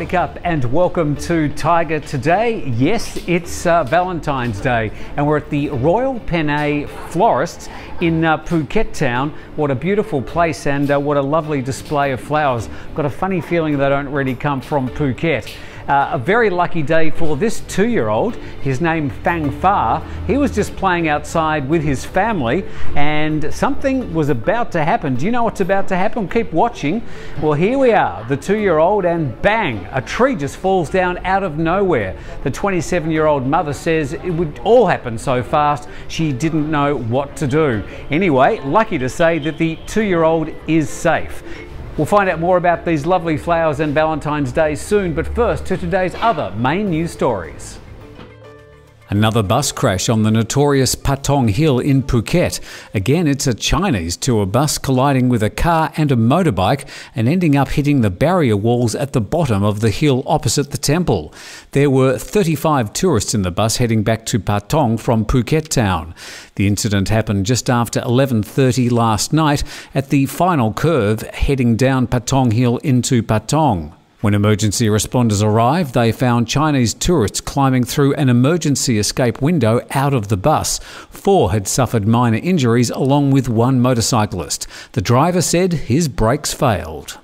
Wake up and welcome to Thaiger today. Yes, it's Valentine's Day and we're at the Royal Penay Florists in Phuket town. What a beautiful place and what a lovely display of flowers. Got a funny feeling they don't really come from Phuket. A very lucky day for this 2-year-old. His name Phang Fa. He was just playing outside with his family and something was about to happen. Do you know what's about to happen? Keep watching. Well, here we are, the 2-year-old, and bang, a tree just falls down out of nowhere. The 27-year-old mother says it would all happen so fast she didn't know what to do. Anyway, lucky to say that the 2-year-old is safe. We'll find out more about these lovely flowers and Valentine's Day soon, but first to today's other main news stories. Another bus crash on the notorious Patong Hill in Phuket. Again, it's a Chinese tour bus colliding with a car and a motorbike and ending up hitting the barrier walls at the bottom of the hill opposite the temple. There were 35 tourists in the bus heading back to Patong from Phuket town. The incident happened just after 11:30 last night at the final curve heading down Patong Hill into Patong. When emergency responders arrived, they found Chinese tourists climbing through an emergency escape window out of the bus. 4 had suffered minor injuries along with 1 motorcyclist. The driver said his brakes failed.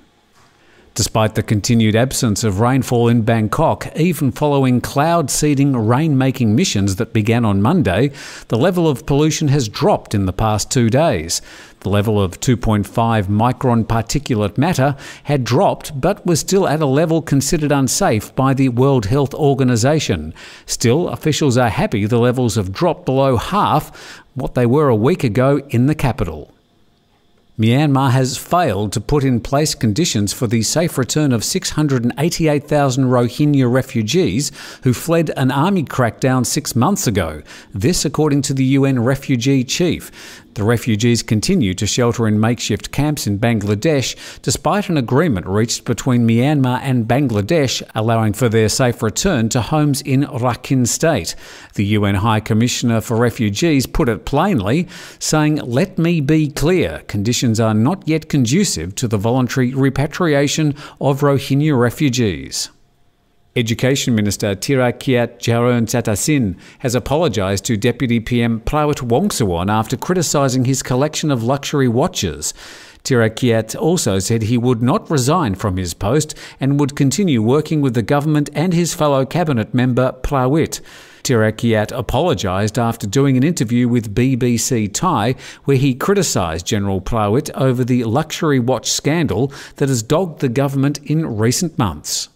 Despite the continued absence of rainfall in Bangkok, even following cloud-seeding rain-making missions that began on Monday, the level of pollution has dropped in the past 2 days. The level of 2.5 micron particulate matter had dropped but was still at a level considered unsafe by the World Health Organization. Still, officials are happy the levels have dropped below half what they were a week ago in the capital. Myanmar has failed to put in place conditions for the safe return of 688,000 Rohingya refugees who fled an army crackdown 6 months ago. This according to the UN Refugee Chief. The refugees continue to shelter in makeshift camps in Bangladesh despite an agreement reached between Myanmar and Bangladesh allowing for their safe return to homes in Rakhine State. The UN High Commissioner for Refugees put it plainly, saying, "Let me be clear, conditions are not yet conducive to the voluntary repatriation of Rohingya refugees." Education Minister Thirakiat Jaroen-Satasin has apologised to Deputy PM Prawit after criticising his collection of luxury watches. Thirakiat also said he would not resign from his post and would continue working with the government and his fellow cabinet member Prawit. Thirakiat apologised after doing an interview with BBC Thai where he criticised General Prawit over the luxury watch scandal that has dogged the government in recent months.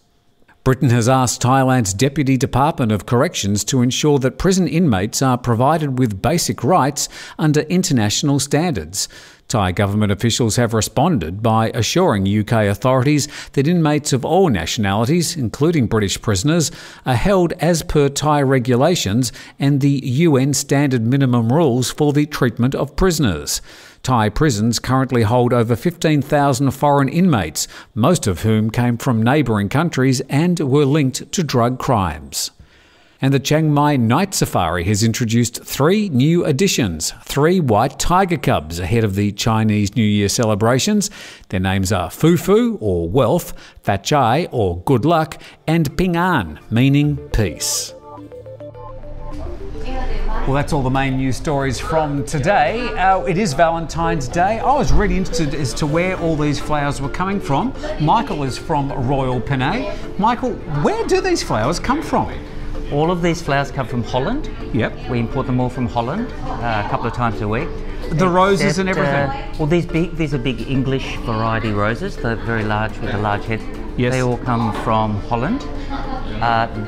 Britain has asked Thailand's Deputy Department of Corrections to ensure that prison inmates are provided with basic rights under international standards. Thai government officials have responded by assuring UK authorities that inmates of all nationalities, including British prisoners, are held as per Thai regulations and the UN standard minimum rules for the treatment of prisoners. Thai prisons currently hold over 15,000 foreign inmates, most of whom came from neighbouring countries and were linked to drug crimes. And the Chiang Mai Night Safari has introduced 3 new additions, 3 white tiger cubs ahead of the Chinese New Year celebrations. Their names are Fufu, or wealth, Fachai, or good luck, and Ping-an, meaning peace. Well, that's all the main news stories from today. It is Valentine's Day. I was really interested as to where all these flowers were coming from. Michael is from Royal Penay. Michael, where do these flowers come from? All of these flowers come from Holland. Yep. We import them all from Holland a couple of times a week. The roses and everything? Well, these are big English variety roses, the very large with the large head. Yes. They all come from Holland.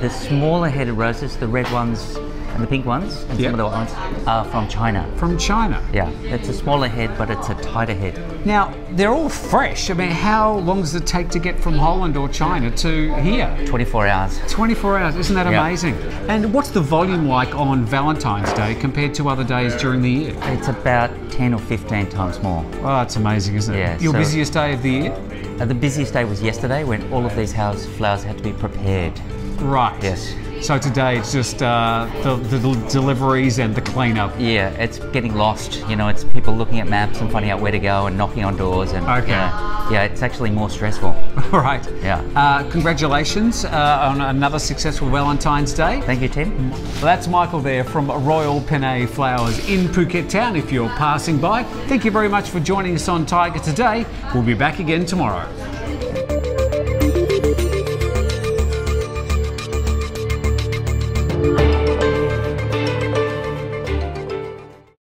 The smaller headed roses, the red ones and the pink ones, and some of the white ones are from China. From China? Yeah, it's a smaller head, but it's a tighter head. Now, they're all fresh. I mean, how long does it take to get from Holland or China to here? 24 hours. 24 hours, isn't that amazing? And what's the volume like on Valentine's Day compared to other days during the year? It's about 10 or 15 times more. Oh, that's amazing, isn't it? Yeah. Your busiest day of the year? The busiest day was yesterday when all of these flowers had to be prepared. Right. Yes. So today it's just the deliveries and the cleanup. Yeah, it's getting lost. You know, it's people looking at maps and finding out where to go and knocking on doors. And Okay. yeah, it's actually more stressful. All right. Yeah. Congratulations on another successful Valentine's Day. Thank you, Tim. Well, that's Michael there from Royal Penay Flowers in Phuket Town. If you're passing by, thank you very much for joining us on Thaiger today. We'll be back again tomorrow.